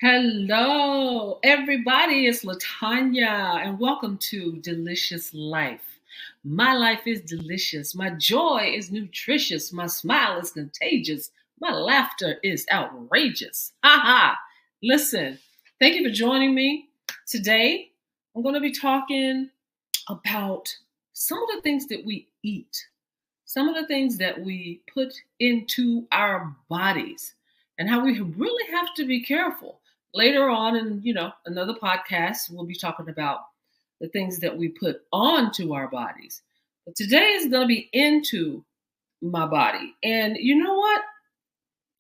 Hello, everybody. It's LaTonya, and welcome to Delicious Life. My life is delicious. My joy is nutritious. My smile is contagious. My laughter is outrageous. Ha ha. Listen, thank you for joining me. Today, I'm going to be talking about some of the things that we eat, some of the things that we put into our bodies, and how we really have to be careful. Later on in, another podcast, we'll be talking about the things that we put onto our bodies. But today is going to be into my body. And you know what?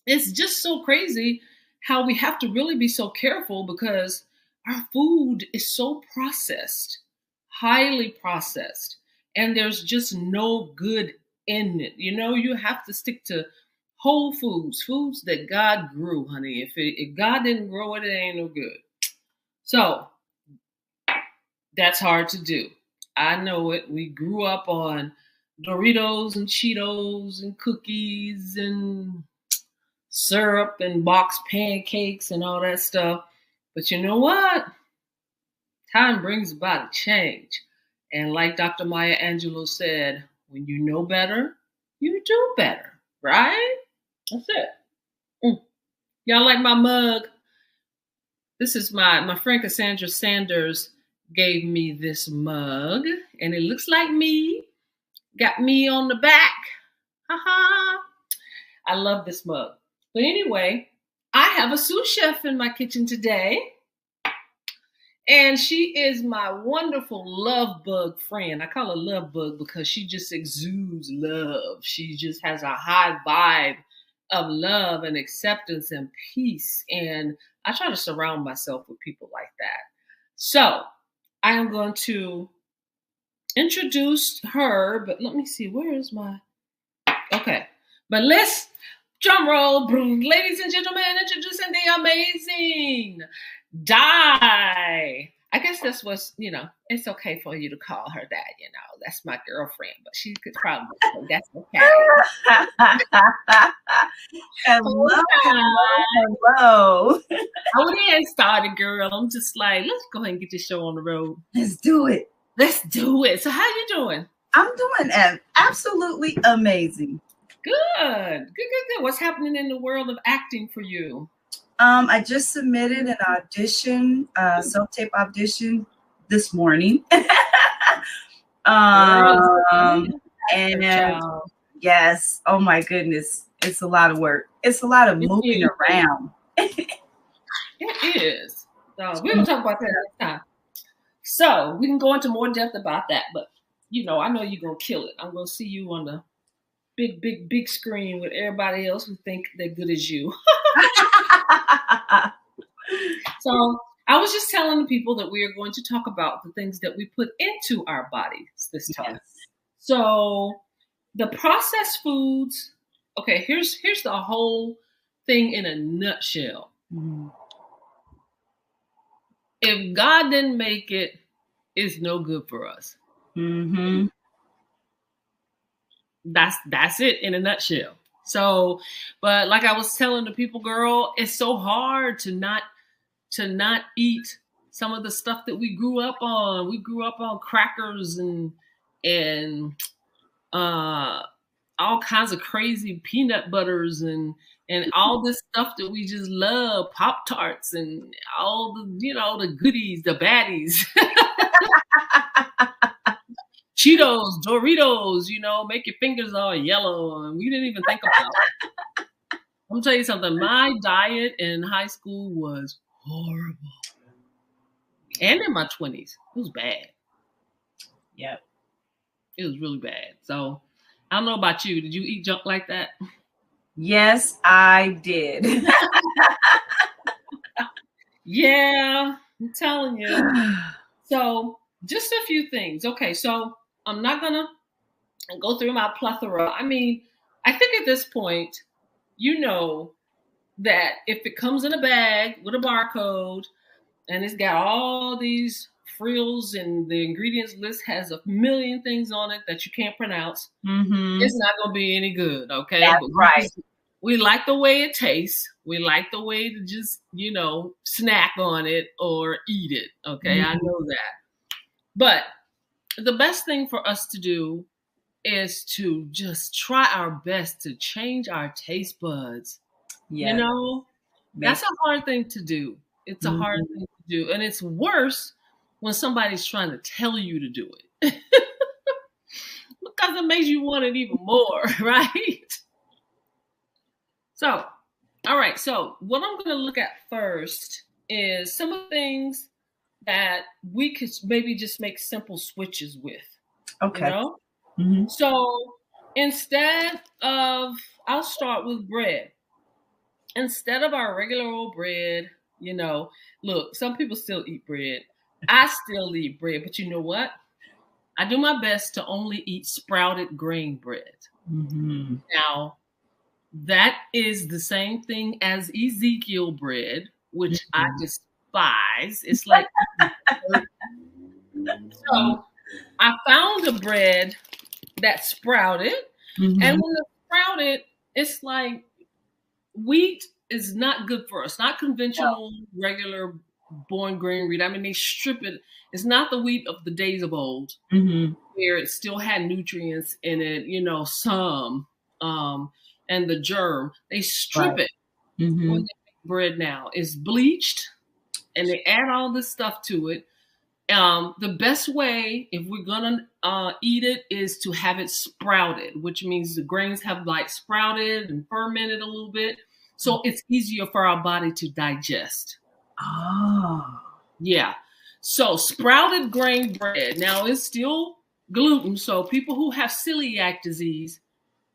It's just so crazy how we have to really be so careful because our food is so processed, highly processed, and there's just no good in it. You have to stick to whole foods that God grew, honey. If God didn't grow it, it ain't no good. So that's hard to do. I know it. We grew up on Doritos and Cheetos and cookies and syrup and boxed pancakes and all that stuff. But you know what? Time brings about a change. And like Dr. Maya Angelou said, when you know better, you do better, right? That's it. Y'all like my mug? This is my friend Cassandra Sanders gave me this mug, and it looks like me. Got me on the back. Ha. I love this mug. But anyway, I have a sous chef in my kitchen today, and she is my wonderful love bug friend. I call her love bug because she just exudes love. She just has a high vibe of love and acceptance and peace. And I try to surround myself with people like that. So I am going to introduce her, but let me see, where is my, okay. But let's drum roll, ladies and gentlemen, introducing the amazing Di. I guess that's what's, it's okay for you to call her that, that's my girlfriend, but she could probably say that's okay. Hello. I went ahead and started, girl. I'm just like, let's go ahead and get this show on the road. Let's do it. So how you doing? I'm doing absolutely amazing. Good. What's happening in the world of acting for you? I just submitted an audition, self-tape audition this morning. And yes, oh my goodness, it's a lot of work. It's a lot of moving around. It is. So we're gonna talk about that next time. So we can go into more depth about that, but I know you're gonna kill it. I'm gonna see you on the big screen with everybody else who think they're good as you. So I was just telling the people that we are going to talk about the things that we put into our bodies this time. Yes. So the processed foods, okay, here's the whole thing in a nutshell. Mm-hmm. If God didn't make it, it's no good for us. Mm-hmm. That's it in a nutshell. So, but like I was telling the people, girl, it's so hard to not eat some of the stuff that we grew up on. We grew up on crackers and all kinds of crazy peanut butters and all this stuff that we just love, Pop-Tarts and all the, the goodies, the baddies. Cheetos, Doritos, make your fingers all yellow. And we didn't even think about it. I'm going to tell you something. My diet in high school was horrible. And in my 20s. It was bad. Yep. It was really bad. So I don't know about you. Did you eat junk like that? Yes, I did. Yeah, I'm telling you. So just a few things. Okay, so I'm not going to go through my plethora. I mean, I think at this point, that if it comes in a bag with a barcode and it's got all these frills and the ingredients list has a million things on it that you can't pronounce, mm-hmm. It's not going to be any good, okay? That's right. we like the way it tastes. We like the way to just, snack on it or eat it. Okay, I know that. But the best thing for us to do is to just try our best to change our taste buds. Yeah. That's a hard thing to do. It's a hard thing to do. And it's worse when somebody's trying to tell you to do it. Because it makes you want it even more, right? So, all right. So, what I'm going to look at first is some of the things that we could maybe just make simple switches with. Okay. So, I'll start with bread. Instead of our regular old bread, look, some people still eat bread. I still eat bread, but you know what? I do my best to only eat sprouted grain bread. Now, that is the same thing as Ezekiel bread, which I despise. It's like so I found a bread that's sprouted, and when it's sprouted, it's like wheat is not good for us. Not conventional, regular born grain wheat. I mean, they strip it. It's not the wheat of the days of old, where it still had nutrients in it. Some. And the germ, they strip it when they make bread now. It's bleached, and they add all this stuff to it. The best way, if we're gonna eat it, is to have it sprouted, which means the grains have like sprouted and fermented a little bit, so it's easier for our body to digest. Yeah. So sprouted grain bread. Now it's still gluten, so people who have celiac disease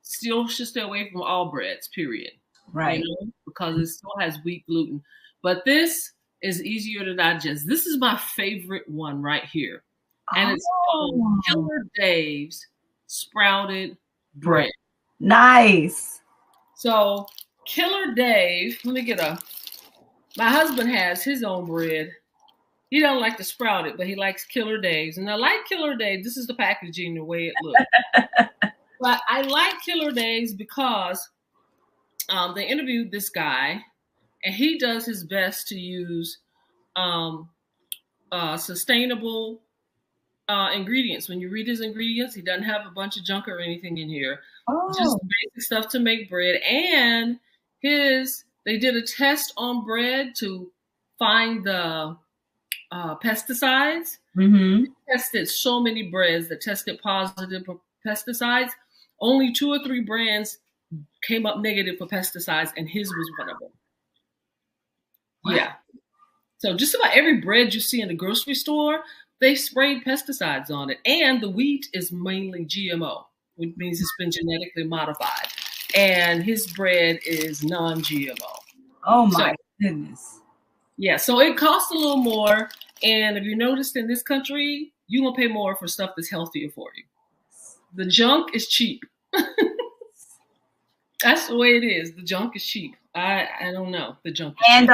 still should stay away from all breads, period. Right. Because it still has wheat gluten. But this is easier to digest. This is my favorite one right here. And it's called Killer Dave's sprouted bread. Nice. So Killer Dave, my husband has his own bread. He don't like to sprout it, but he likes Killer Dave's. And I like Killer Dave. This is the packaging, the way it looks. But I like Killer Dave's because they interviewed this guy, and he does his best to use sustainable ingredients. When you read his ingredients, he doesn't have a bunch of junk or anything in here. Just basic stuff to make bread. And they did a test on bread to find the pesticides. They tested so many breads that tested positive for pesticides. Only 2 or 3 brands came up negative for pesticides, and his was one of them. Wow. Yeah. So just about every bread you see in the grocery store, they sprayed pesticides on it. And the wheat is mainly GMO, which means it's been genetically modified. And his bread is non-GMO. Oh, my goodness. Yeah, so it costs a little more. And if you noticed in this country, you're going to pay more for stuff that's healthier for you. The junk is cheap. That's the way it is. The junk is cheap. I don't know. The junk is cheap.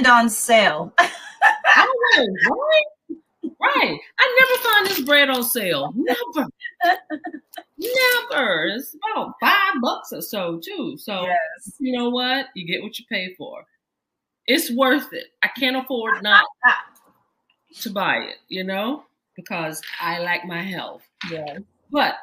On sale. Right. I never find this bread on sale. Never. It's about $5 or so too. So You know what? You get what you pay for. It's worth it. I can't afford not to buy it, because I like my health. Yeah. But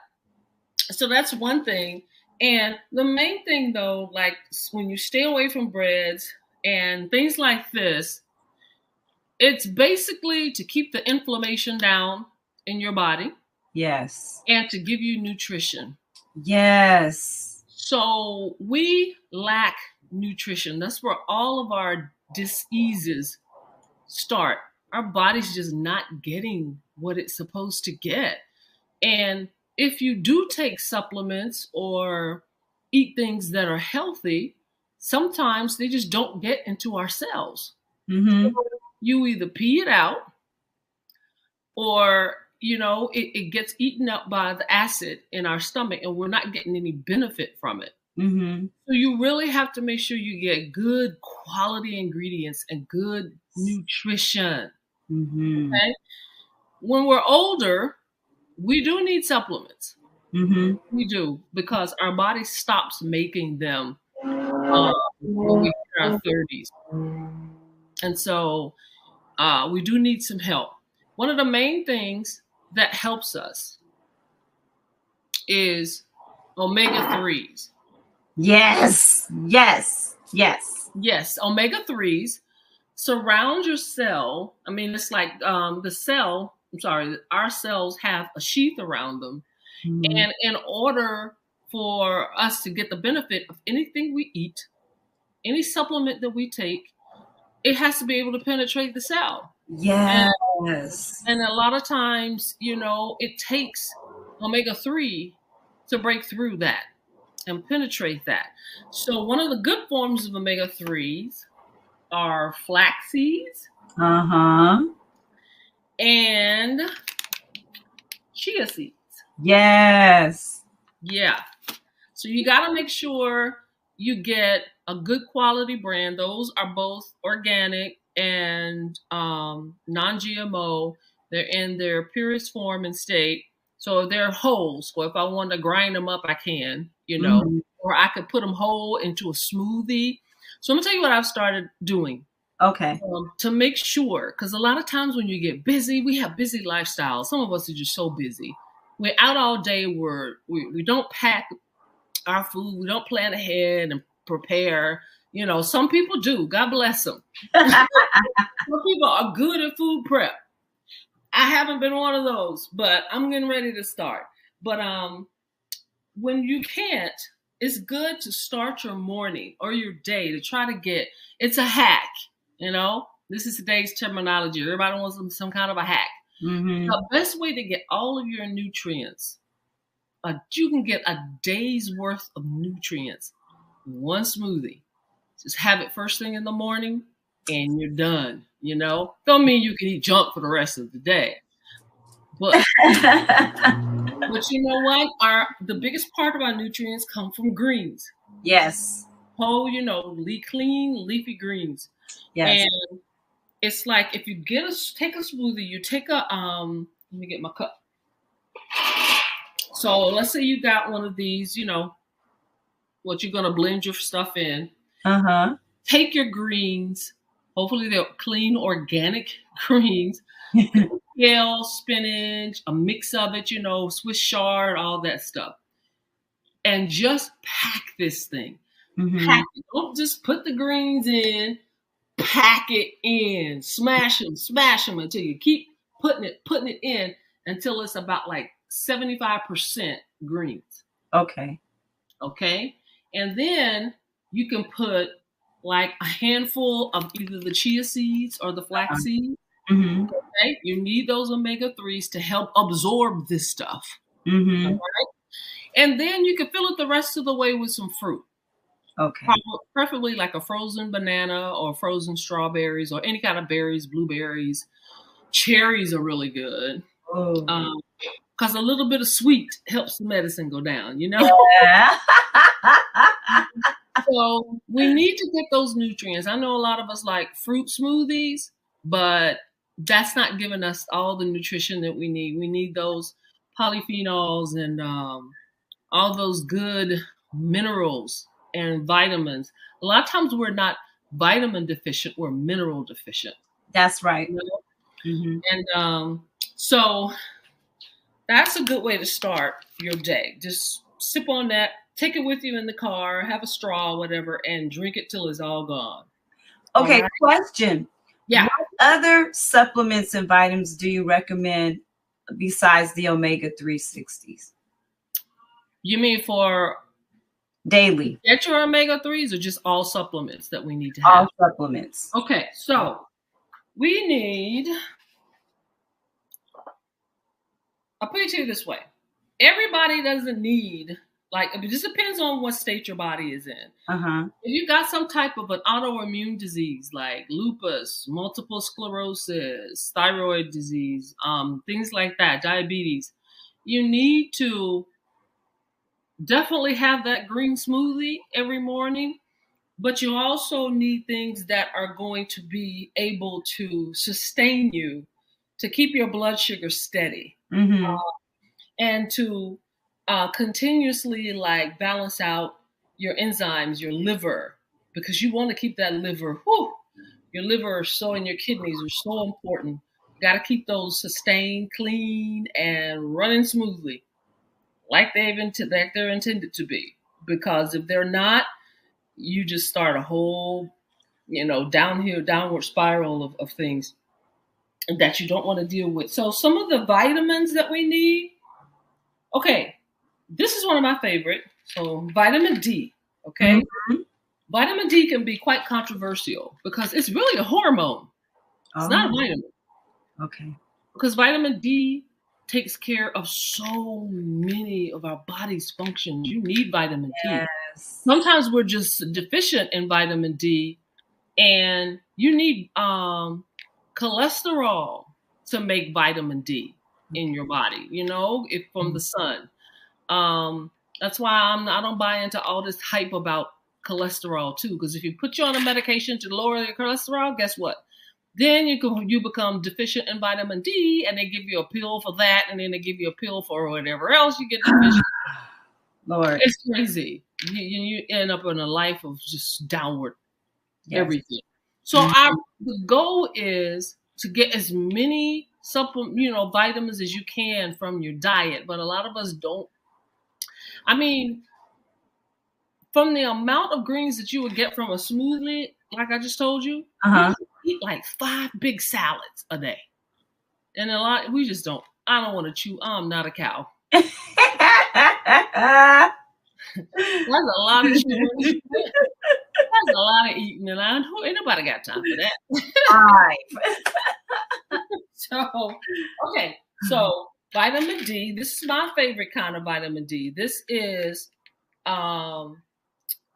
so that's one thing. And the main thing though, like when you stay away from breads and things like this, it's basically to keep the inflammation down in your body. Yes. And to give you nutrition. Yes. So we lack nutrition. That's where all of our diseases start. Our body's just not getting what it's supposed to get. And if you do take supplements or eat things that are healthy, sometimes they just don't get into our cells. So you either pee it out or, it gets eaten up by the acid in our stomach and we're not getting any benefit from it. So you really have to make sure you get good quality ingredients and good nutrition. Okay? When we're older, we do need supplements. We do, because our body stops making them when we hit our 30s. And so we do need some help. One of the main things that helps us is omega-3s. Yes, yes, yes. Yes, omega-3s surround your cell. I mean, it's like our cells have a sheath around them. Mhm. And in order for us to get the benefit of anything we eat, any supplement that we take, it has to be able to penetrate the cell. Yes. And a lot of times, it takes omega-3 to break through that and penetrate that. So one of the good forms of omega-3s are flax seeds and chia seeds. Yes. Yeah. So you got to make sure you get a good quality brand. Those are both organic and non-GMO. They're in their purest form and state. So they're whole. So if I want to grind them up, I can, or I could put them whole into a smoothie. So I'm gonna tell you what I've started doing. Okay. To make sure, because a lot of times when you get busy, we have busy lifestyles. Some of us are just so busy. We're out all day. We don't pack our food. We don't plan ahead and prepare. Some people do. God bless them. Some people are good at food prep. I haven't been one of those, but I'm getting ready to start. But when you can't, it's good to start your morning or your day to try to get. It's a hack. This is today's terminology. Everybody wants some kind of a hack. Mm-hmm. The best way to get all of your nutrients, you can get a day's worth of nutrients in one smoothie. Just have it first thing in the morning and you're done. Don't mean you can eat junk for the rest of the day. But you know what? The biggest part of our nutrients come from greens. Yes. Whole, clean leafy greens. Yes. And it's like if you take a smoothie, you take a let me get my cup. So let's say you got one of these, what you're gonna blend your stuff in. Take your greens. Hopefully they're clean, organic greens. Kale, spinach, a mix of it, Swiss chard, all that stuff. And just pack this thing. Pack it. Don't just put the greens in. Pack it in. Smash them until you keep putting it in until it's about like 75% greens. Okay. And then you can put like a handful of either the chia seeds or the flax seeds. Okay. You need those omega-3s to help absorb this stuff. All right? And then you can fill it the rest of the way with some fruit. Okay. Preferably like a frozen banana or frozen strawberries or any kind of berries, blueberries. Cherries are really good. Because a little bit of sweet helps the medicine go down, Yeah. So we need to get those nutrients. I know a lot of us like fruit smoothies, but that's not giving us all the nutrition that we need. We need those polyphenols and all those good minerals and vitamins. A lot of times we're not vitamin deficient, we're mineral deficient. That's right. And so that's a good way to start your day. Just sip on that, take it with you in the car, have a straw, whatever, and drink it till it's all gone. Okay, right? Question. Yeah. What other supplements and vitamins do you recommend besides the omega-3 60s? You mean for daily? Get your omega-3s or just all supplements that we need to have? All supplements. Okay, so we need, I'll put it to you this way. Everybody doesn't need, it just depends on what state your body is in. If you got some type of an autoimmune disease like lupus, multiple sclerosis, thyroid disease, things like that, diabetes, you need to definitely have that green smoothie every morning, but you also need things that are going to be able to sustain you, to keep your blood sugar steady, and to continuously balance out your enzymes, your liver, because you want to keep that liver. Whew, your liver so and your kidneys are so important. You got to keep those sustained, clean, and running smoothly, like they're intended to be. Because if they're not, you just start a whole, downward spiral of things that you don't want to deal with. So some of the vitamins that we need. Okay, this is one of my favorite. So vitamin D. Okay, vitamin D can be quite controversial because it's really a hormone. It's not a vitamin. Okay. Because vitamin D takes care of so many of our body's functions. You need vitamin D. Sometimes we're just deficient in vitamin D, and you need cholesterol to make vitamin D in your body, if from the sun. That's why I don't buy into all this hype about cholesterol too, because if you put you on a medication to lower your cholesterol, guess what? Then you become deficient in vitamin D, and they give you a pill for that, and then they give you a pill for whatever else you get deficient. Lord, it's crazy. You end up in a life of just downward everything. So the goal is to get as many vitamins as you can from your diet, but a lot of us don't. I mean, from the amount of greens that you would get from a smoothie, like I just told you, you eat like 5 big salads a day. And we just don't. I don't want to chew. I'm not a cow. That's a lot of chewing. That's a lot of eating, and ain't nobody got time for that. So vitamin D. This is my favorite kind of vitamin D. This is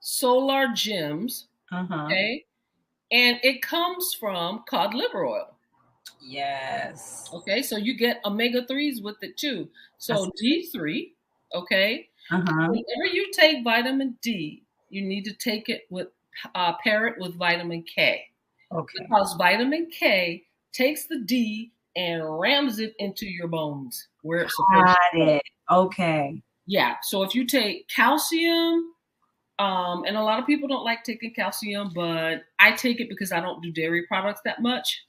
Solar Gems. Okay, and it comes from cod liver oil. Yes. Okay, so you get omega-3s with it too. So D3. Okay. Whenever you take vitamin D, you need to take it with pair it with vitamin K. Okay. Because vitamin K takes the D and rams it into your bones where it's supposed to. Okay. Yeah. So if you take calcium, and a lot of people don't like taking calcium, but I take it because I don't do dairy products that much.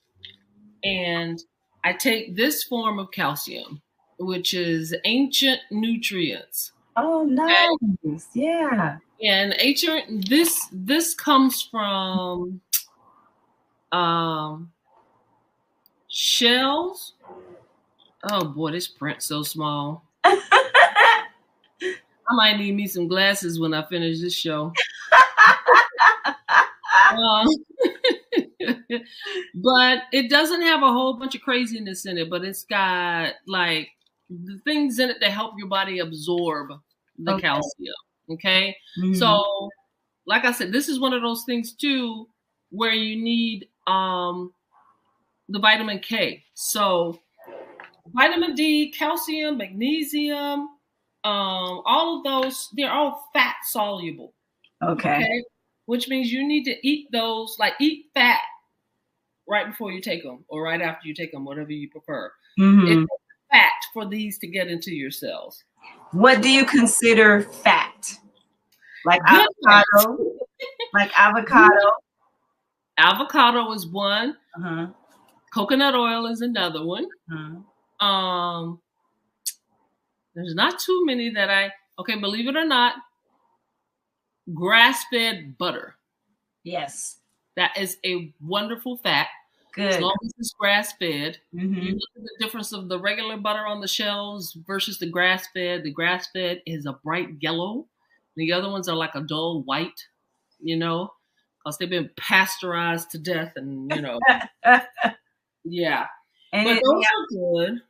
And I take this form of calcium, which is Ancient Nutrients. Oh, nice. Okay? Yeah. And this comes from shells. Oh boy, this print's so small. I might need me some glasses when I finish this show. But it doesn't have a whole bunch of craziness in it, but it's got like the things in it that help your body absorb the calcium. Okay. So like I said, this is one of those things too where you need the vitamin K. So vitamin D, calcium, magnesium, all of those, they're all fat soluble. Okay. Which means you need to eat those, like eat fat right before you take them or right after you take them, whatever you prefer. It's fat for these to get into your cells. What do you consider fat? Like avocado? Like avocado? Avocado is one. Coconut oil is another one. There's not too many that believe it or not, grass-fed butter. Yes. That is a wonderful fat. Good. As long as it's grass-fed. You look at the difference of the regular butter on the shelves versus the grass-fed. The grass-fed is a bright yellow. The other ones are like a dull white, because they've been pasteurized to death and, yeah. And but those are good.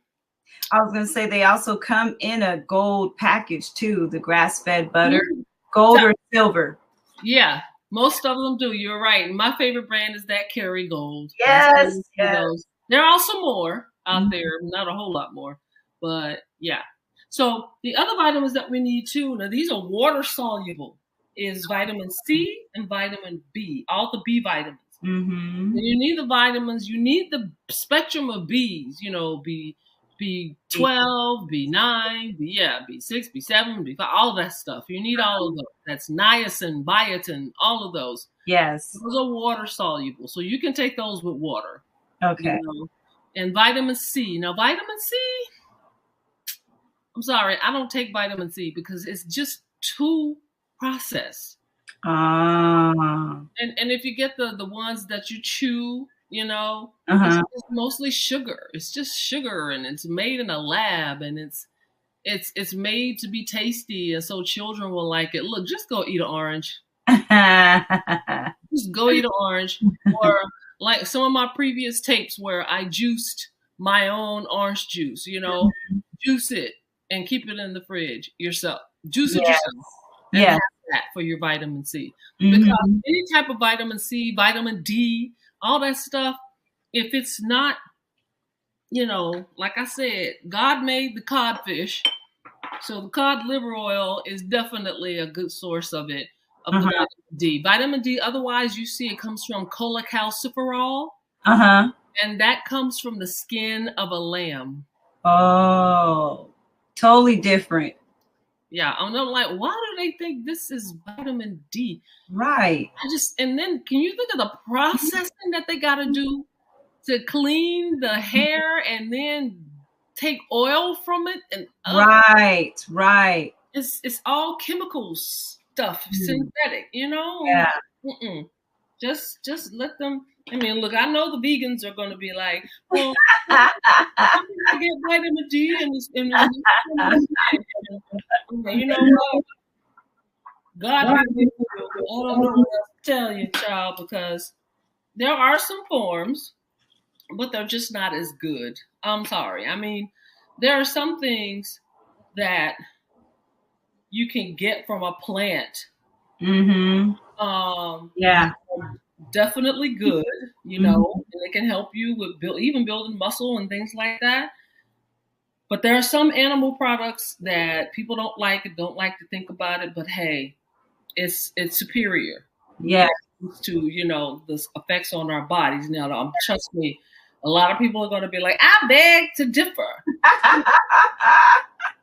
I was going to say they also come in a gold package too, the grass-fed butter. Gold or silver. Yeah, most of them do. You're right. My favorite brand is that Kerrygold. Yes. There are also more out there, not a whole lot more, but yeah. So the other vitamins that we need too, now these are water soluble, is vitamin C and vitamin B, all the B vitamins. You need the vitamins, you need the spectrum of Bs, B12, B9, B6, B7, B5, all that stuff. You need all of those. That's niacin, biotin, all of those. Yes. Those are water soluble, so you can take those with water. Okay. And vitamin C. Now, vitamin C, I'm sorry, I don't take vitamin C because it's just too processed. And if you get the ones that you chew, it's mostly sugar. It's just sugar, and it's made in a lab, and it's made to be tasty, and so children will like it. Look, just go eat an orange. Just go eat an orange. Or like some of my previous tapes where I juiced my own orange juice, juice it and keep it in the fridge yourself. Juice it yourself. And have that for your vitamin C. Because any type of vitamin C, vitamin D, all that stuff, if it's not, like I said, God made the codfish. So the cod liver oil is definitely a good source of it, of the vitamin D. Vitamin D, otherwise you see it comes from cholecalciferol. And that comes from the skin of a lamb. Oh, totally different. Yeah, and I'm like, why do they think this is vitamin D? Right. And then can you think of the processing that they got to do to clean the hair and then take oil from it? And right. It's all chemical stuff, synthetic, Yeah. Just let them. I mean, look, I know the vegans are going to be like, well, I get vitamin D and you know what? God, I don't know what else to tell you, child, because there are some forms, but they're just not as good. I'm sorry. I mean, there are some things that you can get from a plant. Yeah. Definitely good, and it can help you with even building muscle and things like that. But there are some animal products that people don't like to think about it, but hey, it's superior. Yeah. To, the effects on our bodies. Now, trust me, a lot of people are going to be like, I beg to differ.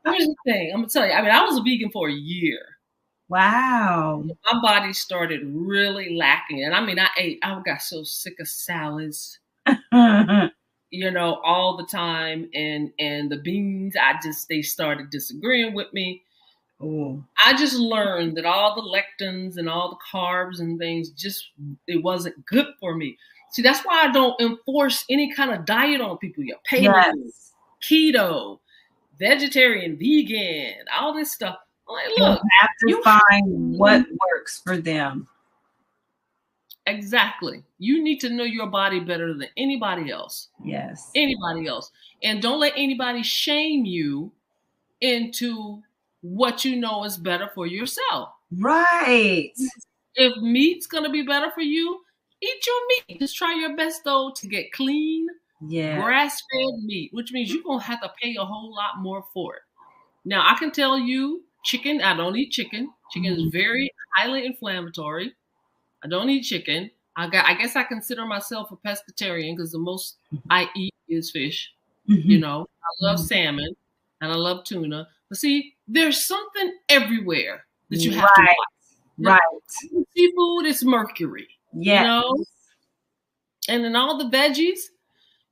Here's the thing. I'm going to tell you, I mean, I was a vegan for a year. Wow. My body started really lacking. And I mean, I got so sick of salads, all the time. And the beans, they started disagreeing with me. Ooh. I just learned that all the lectins and all the carbs and things, it wasn't good for me. See, that's why I don't enforce any kind of diet on people. Paleo, keto, vegetarian, vegan, all this stuff. Like, look, you have to find what works for them. Exactly. You need to know your body better than anybody else. Yes. Anybody else. And don't let anybody shame you into what you know is better for yourself. Right. If meat's going to be better for you, eat your meat. Just try your best, though, to get clean, grass-fed meat, which means you're going to have to pay a whole lot more for it. Now, I can tell you, chicken, I don't eat chicken. Chicken is very highly inflammatory. I don't eat chicken. I guess I consider myself a pescatarian because the most I eat is fish. I love salmon and I love tuna. But see, there's something everywhere that you have to watch. Right. Seafood is mercury. Yeah. And in all the veggies,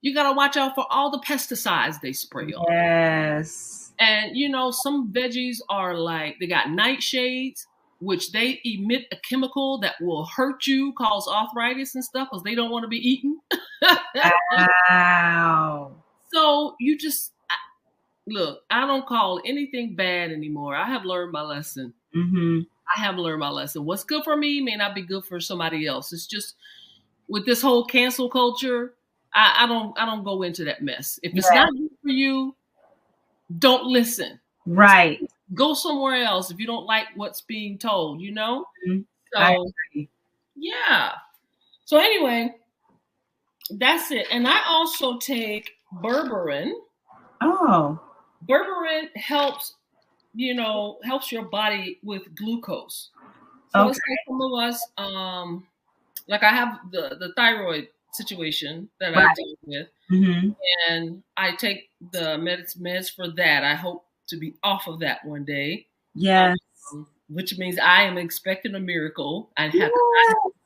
you got to watch out for all the pesticides they spray on. Yes. And, some veggies are like, they got nightshades, which they emit a chemical that will hurt you, cause arthritis and stuff, because they don't want to be eaten. Wow. So you just, look, I don't call anything bad anymore. I have learned my lesson. I have learned my lesson. What's good for me may not be good for somebody else. It's just, with this whole cancel culture, I don't go into that mess. If it's not good for you, don't listen. Right. Go somewhere else if you don't like what's being told, So, yeah. So anyway, that's it. And I also take berberine. Oh. Berberine helps your body with glucose. So it's like some of us, like I have the thyroid situation that I Right. deal with, Mm-hmm. and I take the meds for that. I hope to be off of that one day, Yes. which means I am expecting a miracle. I have Yes.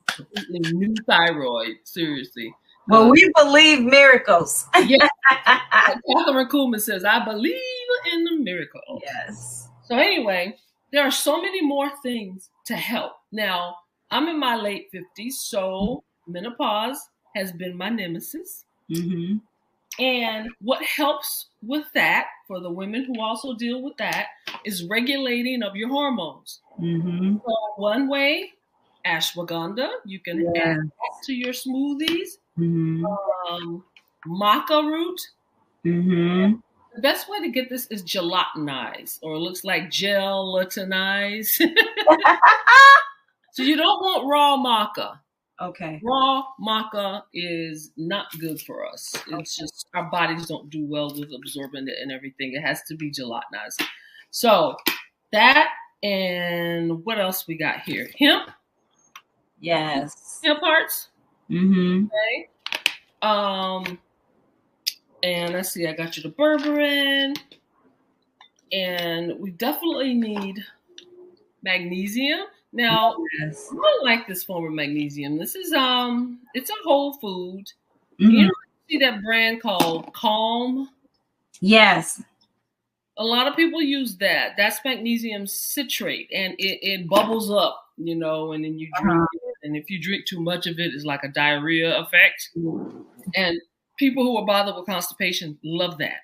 completely new thyroid. Seriously. Well, we believe miracles. Yeah. Catherine Kuhlman says, I believe in the miracle. Yes. So anyway, there are so many more things to help. Now, I'm in my late 50s, so menopause has been my nemesis. Mm-hmm. And what helps with that, for the women who also deal with that, is regulating of your hormones. Mm-hmm. So one way, ashwagandha, you can add that to your smoothies. Mm-hmm. Maca root. Mm-hmm. The best way to get this is gelatinized, or it looks like gelatinized. So you don't want raw maca. Okay. Raw maca is not good for us. It's just our bodies don't do well with absorbing it and everything. It has to be gelatinized. So that, and what else we got here? Hemp. Yes. Hemp hearts. Mm-hmm. Okay. And let's see, I got you the berberine. And we definitely need magnesium. Now, Yes. I don't like this form of magnesium. This is it's a whole food. Mm-hmm. You know, see that brand called Calm? Yes. A lot of people use that. That's magnesium citrate, and it bubbles up, and then you drink it. And if you drink too much of it, it's like a diarrhea effect. And people who are bothered with constipation love that.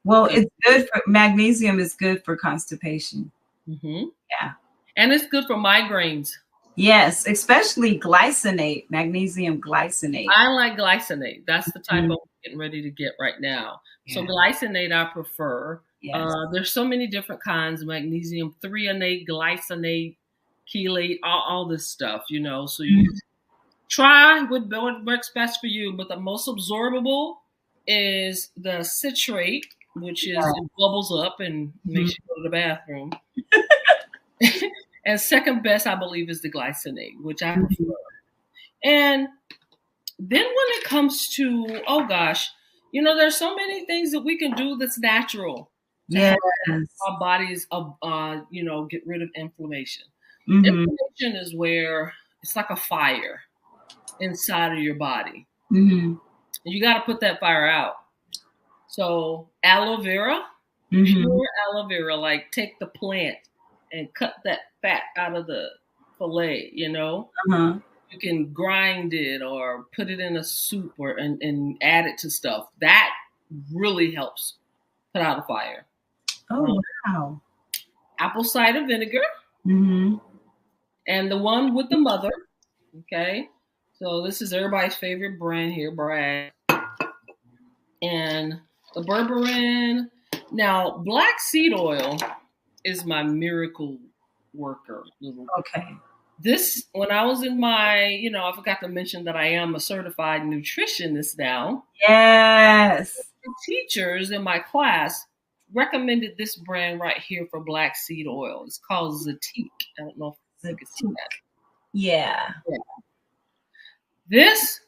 Well, it's good for magnesium is good for constipation. Mm-hmm. Yeah. And it's good for migraines. Yes, especially glycinate, magnesium glycinate. I like glycinate. That's the type I'm getting ready to get right now. Yeah. So glycinate I prefer. Yes. There's so many different kinds: magnesium threonate, glycinate, chelate, all this stuff. So you try what works best for you. But the most absorbable is the citrate, which is it bubbles up and makes you go to the bathroom. And second best, I believe, is the glycinate, which I prefer. And then when it comes to, oh gosh, there's so many things that we can do that's natural to help our bodies, get rid of inflammation. Mm-hmm. Inflammation is where it's like a fire inside of your body. Mm-hmm. And you got to put that fire out. So aloe vera, pure aloe vera, like take the plant and cut that fat out of the fillet, You can grind it or put it in a soup and add it to stuff. That really helps put out a fire. Oh, wow. Apple cider vinegar. Mm-hmm. And the one with the mother. Okay. So this is everybody's favorite brand here, Bragg. And the berberine. Now, black seed oil is my miracle worker. Okay. This, when I was in my, I forgot to mention that I am a certified nutritionist now. Yes. The teachers in my class recommended this brand right here for black seed oil. It's called Zatique. I don't know if you can see that. Yeah. This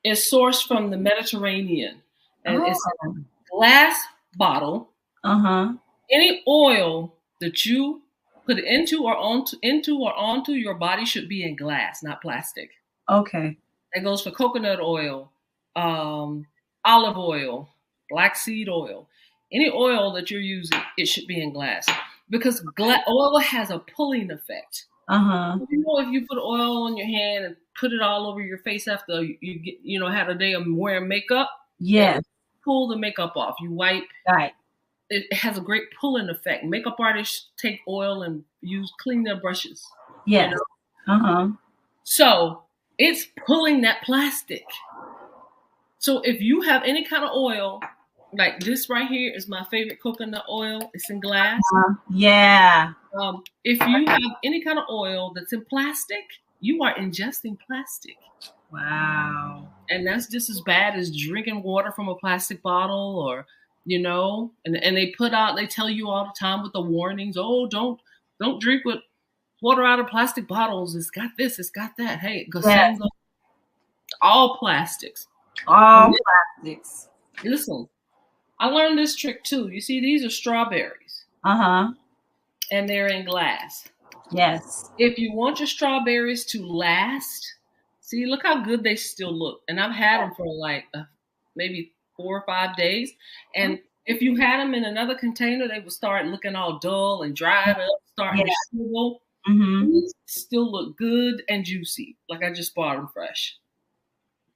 is sourced from the Mediterranean. And it's a glass bottle. Uh-huh. Any oil that you put into or onto your body should be in glass, not plastic. Okay. That goes for coconut oil, olive oil, black seed oil. Any oil that you're using, it should be in glass because oil has a pulling effect. Uh-huh. If you put oil on your hand and put it all over your face after you get, had a day of wearing makeup, pull the makeup off. You wipe. Right. It has a great pulling effect. Makeup artists take oil and clean their brushes. Yes. Uh-huh. So it's pulling that plastic. So if you have any kind of oil, like this right here is my favorite coconut oil. It's in glass. Yeah. If you have any kind of oil that's in plastic, you are ingesting plastic. Wow. And that's just as bad as drinking water from a plastic bottle or, and they tell you all the time with the warnings, oh, don't drink with water out of plastic bottles. It's got this, it's got that. Hey, all plastics. All plastics. Listen, I learned this trick too. You see, these are strawberries. Uh-huh. And they're in glass. Yes. If you want your strawberries to last, see, look how good they still look. And I've had them for like maybe 4 or 5 days. And if you had them in another container, they would start looking all dull and dried up, starting to shrivel. These still look good and juicy, like I just bought them fresh.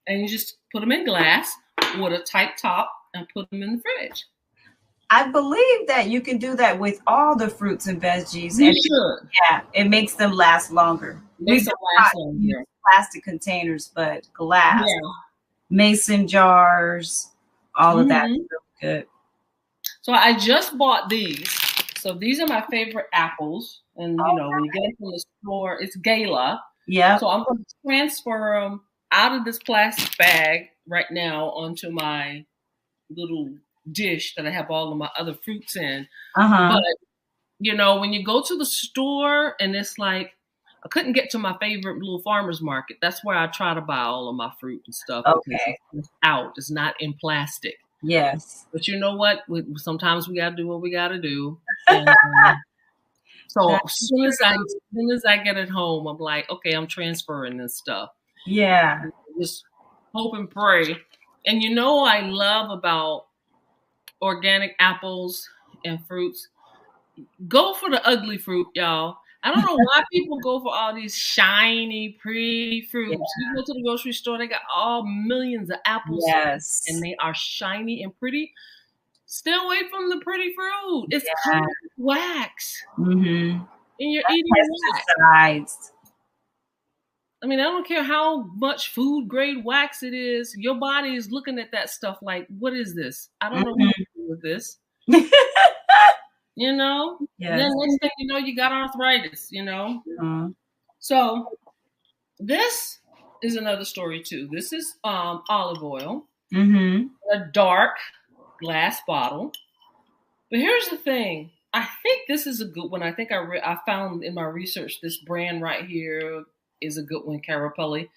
And you just put them in glass with a tight top and put them in the fridge. I believe that you can do that with all the fruits and veggies. You and should. it makes them last longer. Makes them last longer. Plastic containers, but glass, mason jars, all of that is really good. So I just bought these. So these are my favorite apples. And, you know, when you get them from the store, it's Gala. Yeah. So I'm going to transfer them out of this plastic bag right now onto my little dish that I have all of my other fruits in. But, you know, when you go to the store and it's like, I couldn't get to my favorite little farmer's market. That's where I try to buy all of my fruit and stuff. Okay. It's out. It's not in plastic. Yes. But you know what? Sometimes we got to do what we got to do. And, so as soon as I get it home, I'm like, okay, I'm transferring this stuff. Yeah. Just hope and pray. And you know what I love about organic apples and fruits? Go for the ugly fruit, y'all. I don't know why people go for all these shiny, pretty fruits. You go to the grocery store, they got all millions of apples. Yes. And they are shiny and pretty. Stay away from the pretty fruit. It's covered with wax. And you're eating wax. I mean, I don't care how much food grade wax it is. Your body is looking at that stuff like, what is this? I don't know what to do with this. You know? Then next thing you know, you got arthritis, you know? So this is another story too. This is olive oil. A dark glass bottle. But here's the thing. I think this is a good one. I think I found in my research this brand right here is a good one, Carapelli.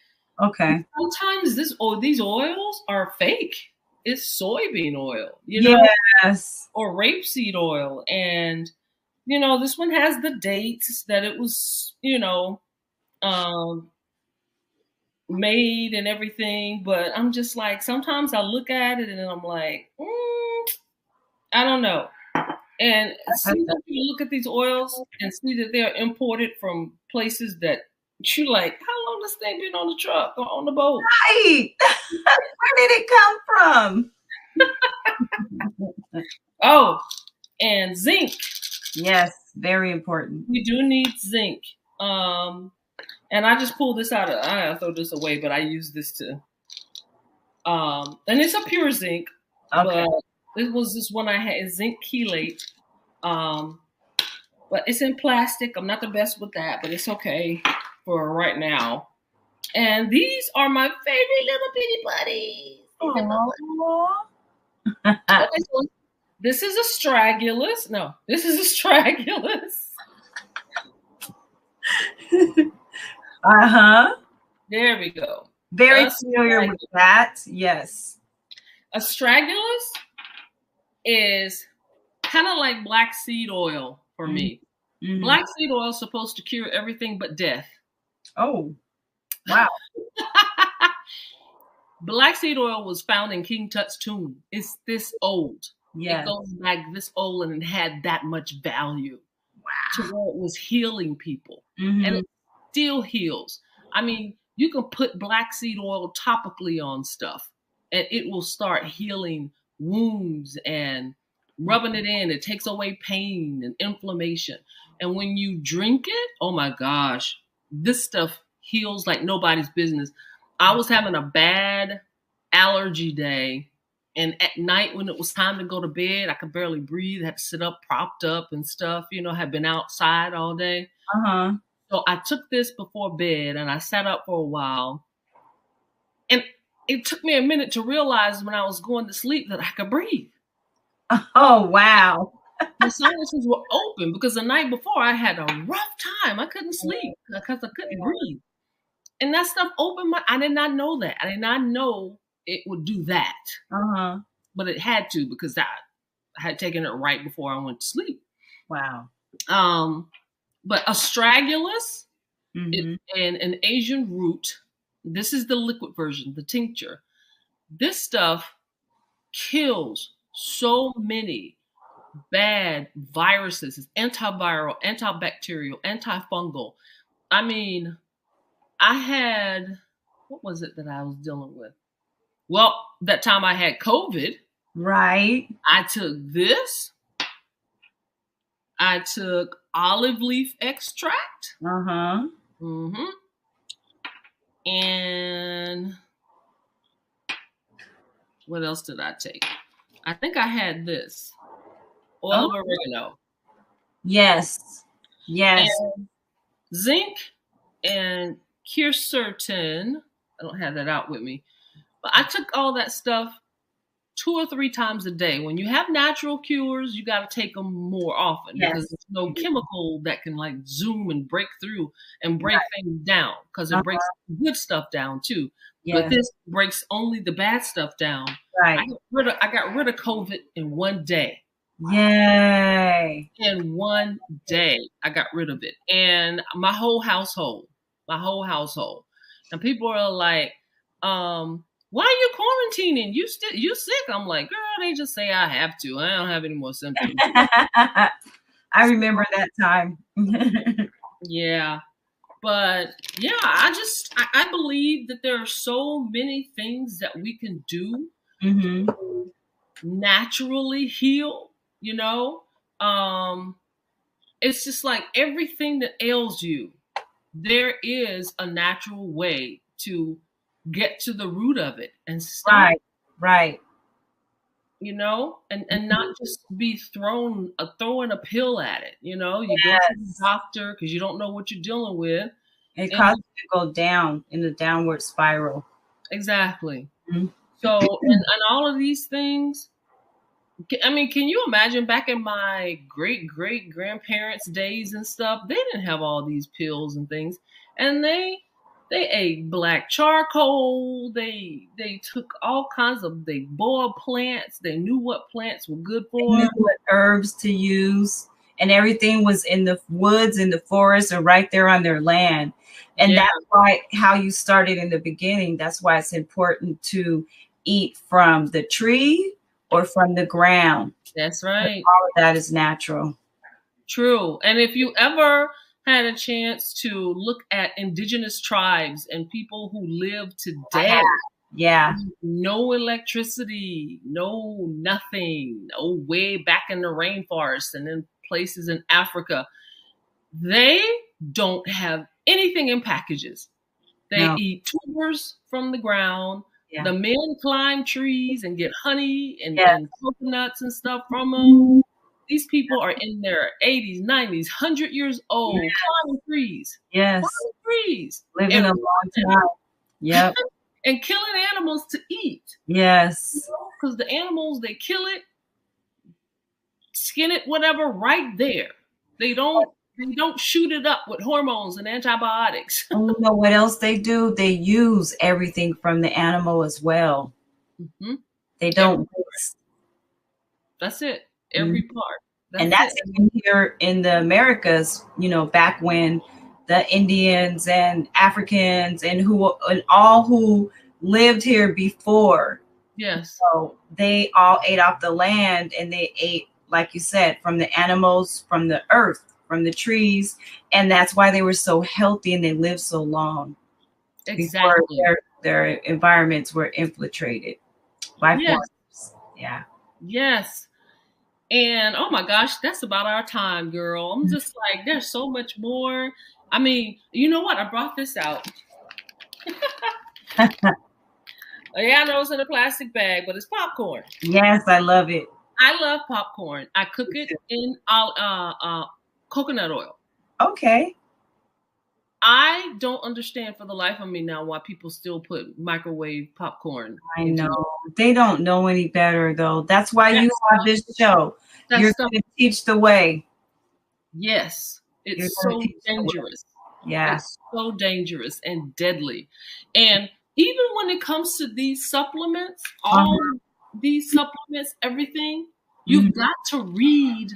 Okay. And sometimes these oils are fake. It's soybean oil, you know? Yes. Or rapeseed oil. And, you know, this one has the dates that it was, you know, made and everything. But I'm just like, sometimes I look at it and I'm like, I don't know. And sometimes you look at these oils and see that they're imported from places that you like, how long has this thing been on the truck or on the boat? Right. Where did it come from? Oh, and zinc. Yes, very important. We do need zinc. And I just pulled this out. I gotta throw this away, but I use this to. And it's a pure zinc. Okay. But this was this one I had, zinc chelate. But it's in plastic. I'm not the best with that, but it's okay for right now. And these are my favorite little bitty buddies. Okay, so this is astragalus. No, this is astragalus. There we go. Very familiar with that. Yes. Astragalus is kind of like black seed oil for me. Black seed oil is supposed to cure everything but death. Oh, wow. Black seed oil was found in King Tut's tomb. It's this old. Yes. It goes back this old and it had that much value. Wow. To where it was healing people. And it still heals. I mean, you can put black seed oil topically on stuff and it will start healing wounds and rubbing it in. It takes away pain and inflammation. And when you drink it, oh my gosh, this stuff heals like nobody's business. I was having a bad allergy day. And at night when it was time to go to bed, I could barely breathe. I had to sit up, propped up and stuff, you know, had been outside all day. So I took this before bed and I sat up for a while. And it took me a minute to realize when I was going to sleep that I could breathe. Oh, wow. The sinuses were open because the night before I had a rough time. I couldn't sleep because I couldn't breathe. And that stuff opened my, I did not know that. I did not know it would do that. Uh-huh. But it had to, because I had taken it right before I went to sleep. Wow. But astragalus Mm-hmm. and an Asian root, this is the liquid version, the tincture. This stuff kills so many bad viruses. It's antiviral, antibacterial, antifungal. I mean, I had, what was it that I was dealing with? Well, that time I had COVID. Right. I took this. I took olive leaf extract. Uh-huh. Mm-hmm. And what else did I take? I think I had this oil of oregano. Yes. Yes. And zinc and quercetin. I don't have that out with me. But I took all that stuff 2 or 3 times a day. When you have natural cures, you got to take them more often, because there's no chemical that can like zoom and break through and break things down, because it breaks good stuff down too. Yes. But this breaks only the bad stuff down. Right. I got rid of COVID in one day. Yay. In one day, I got rid of it. And my whole household. And people are like, why are you quarantining? You sick? I'm like, girl, they just say I have to. I don't have any more symptoms. I remember that time. Yeah. But yeah, I believe that there are so many things that we can do to naturally heal, you know? It's just like everything that ails you, there is a natural way to get to the root of it and stop. Right. You know, and not just be throwing a pill at it. You know, you go to the doctor because you don't know what you're dealing with. It causes you to go down in a downward spiral. Exactly. So, and all of these things, I mean, can you imagine back in my great grandparents' days and stuff? They didn't have all these pills and things, and they ate black charcoal. They took all kinds of, they boiled plants. They knew what plants were good for. They knew what herbs to use, and everything was in the woods, in the forest, and right there on their land. And that's why, how you started in the beginning, that's why it's important to eat from the tree or from the ground. That's right. All of that is natural. True. And if you ever had a chance to look at indigenous tribes and people who live today, no electricity, no nothing, no way back in the rainforest and in places in Africa, they don't have anything in packages. They eat tubers from the ground. The men climb trees and get honey and coconuts and stuff from them. These people are in their 80s, 90s, 100 years old, climbing trees. Yes. Climbing trees. Living a long time. Yep. And killing animals to eat. Yes. Because the animals, they kill it, skin it, whatever, right there. They don't shoot it up with hormones and antibiotics. And you know what else they do? They use everything from the animal as well. They don't waste. That's it. Every part. That's even here in the Americas, you know, back when the Indians and Africans and all who lived here before. Yes. So they all ate off the land, and they ate, like you said, from the animals, from the earth, from the trees. And that's why they were so healthy and they lived so long. Exactly. Before their environments were infiltrated by foreigners. Yeah. Yes. And oh my gosh, that's about our time, girl. I'm just like, there's so much more. I mean, you know what? I brought this out. Yeah, I know it's in a plastic bag, but it's popcorn. Yes, I love it. I love popcorn. I cook it in coconut oil. Okay. I don't understand for the life of me now why people still put microwave popcorn. I know. They don't know any better, though. That's why you have this show. You're going to teach the way. Yes. It's so dangerous. Yeah. It's so dangerous and deadly. And even when it comes to these supplements, all these supplements, everything, you've got to read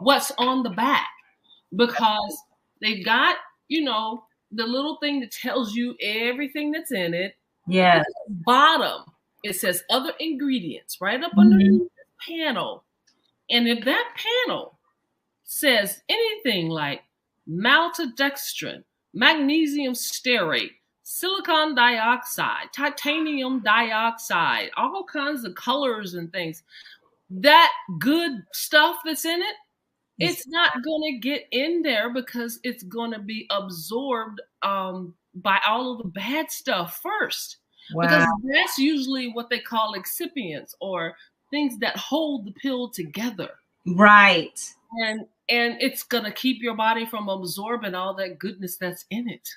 what's on the back, because they've got, the little thing that tells you everything that's in it. Yeah. At the bottom, it says other ingredients right up underneath the panel. And if that panel says anything like maltodextrin, magnesium stearate, silicon dioxide, titanium dioxide, all kinds of colors and things, that good stuff that's in it, it's not going to get in there because it's going to be absorbed by all of the bad stuff first. Wow. Because that's usually what they call excipients, or things that hold the pill together. Right. And it's going to keep your body from absorbing all that goodness that's in it.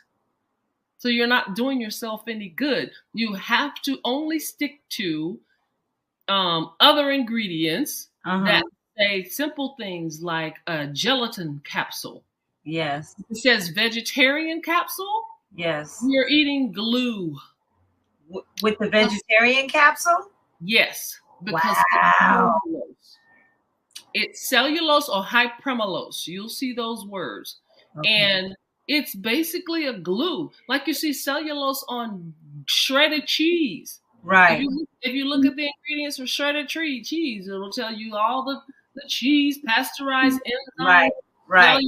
So you're not doing yourself any good. You have to only stick to other ingredients that say simple things like a gelatin capsule. Yes. It says vegetarian capsule. Yes. You're eating glue. With the vegetarian capsule? Yes. Because wow. it's cellulose or hypremulose. You'll see those words. Okay. And it's basically a glue. Like you see cellulose on shredded cheese. Right. If you look at the ingredients for shredded cheese, it'll tell you all the cheese, pasteurized enzymes, right.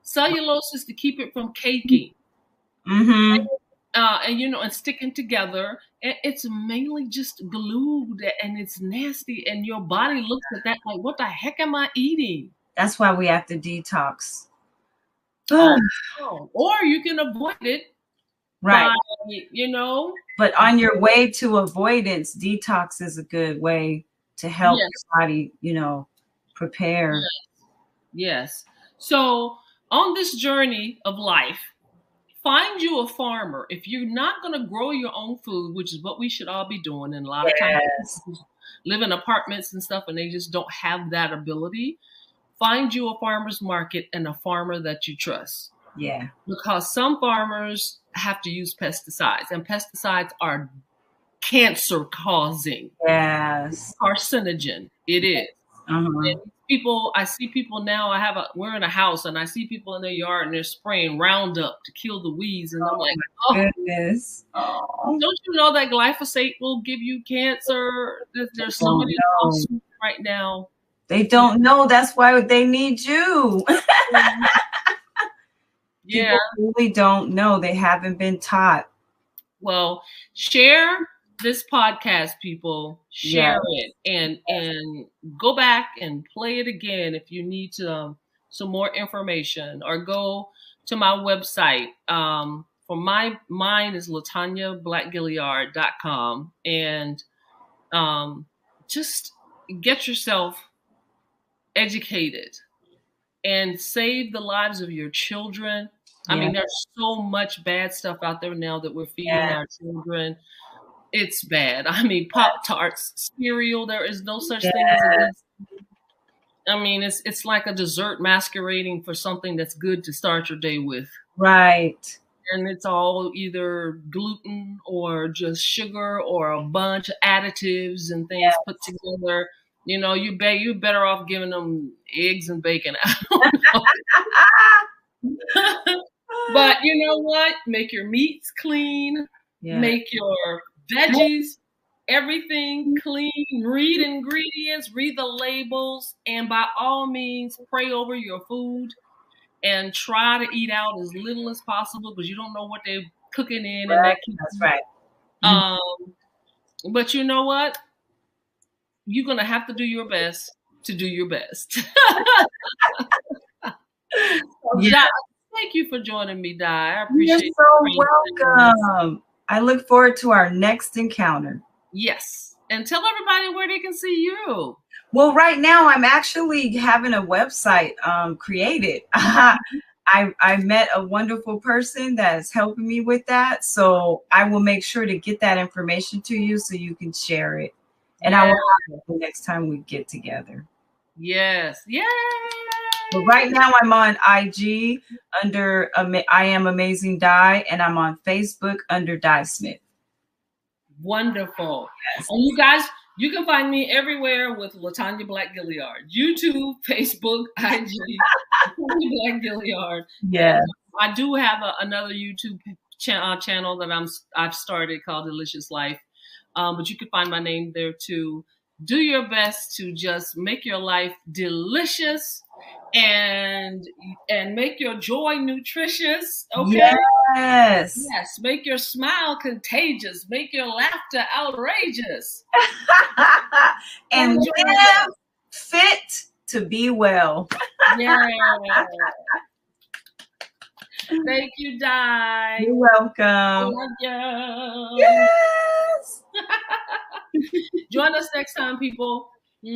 Cellulose is to keep it from caking. And sticking together. And it's mainly just glued, and it's nasty. And your body looks at that like, what the heck am I eating? That's why we have to detox. Or you can avoid it. Right. By, But on your way to avoidance, detox is a good way to help your body, prepare. Yes. So on this journey of life, find you a farmer. If you're not going to grow your own food, which is what we should all be doing, and a lot of times people live in apartments and stuff and they just don't have that ability, find you a farmer's market and a farmer that you trust. Yeah. Because some farmers have to use pesticides, and pesticides are cancer causing. Yes. Carcinogen. It is. And I see people now, we're in a house and I see people in their yard and they're spraying Roundup to kill the weeds. And I'm like, goodness. Don't you know that glyphosate will give you cancer? There's so many lawsuits right now. They don't know. That's why they need you. Yeah. People really don't know. They haven't been taught. Well, share this podcast, people. Share it and go back and play it again if you need some more information, or go to my website. For mine is LaTonyaBlackGilliard.com, and just get yourself educated and save the lives of your children. I mean, there's so much bad stuff out there now that we're feeding our children. It's bad. I mean, Pop-Tarts, cereal, there is no such thing as a good. I mean, it's like a dessert masquerading for something that's good to start your day with. Right. And it's all either gluten or just sugar or a bunch of additives and things put together. You're better off giving them eggs and bacon. I don't know. But you know what? Make your meats clean. Yeah. Make your veggies, everything clean. Read ingredients, read the labels, and by all means, pray over your food and try to eat out as little as possible, because you don't know what they're cooking in. Right. And that That's right. But you know what? You're going to have to do your best to do your best. Josh, thank you for joining me, Di. I appreciate it. You're so welcome. I look forward to our next encounter. Yes. And tell everybody where they can see you. Well, right now I'm actually having a website created. I met a wonderful person that is helping me with that. So I will make sure to get that information to you so you can share it. And I will have it the next time we get together. Yes. Yay! But right now I'm on IG under I Am Amazing Di, and I'm on Facebook under Di Smith. Wonderful. Yes. And you guys, you can find me everywhere with LaTonya Black Gilliard. YouTube, Facebook, IG, LaTonya Black Gilliard. Yeah. I do have another YouTube channel that I've started called Delicious Life. But you can find my name there too. Do your best to just make your life delicious and make your joy nutritious. Okay. Yes. Yes. Make your smile contagious. Make your laughter outrageous. And live fit to be well. Yeah. Thank you, Di. You're welcome. I love you. Yes. Join us next time, people.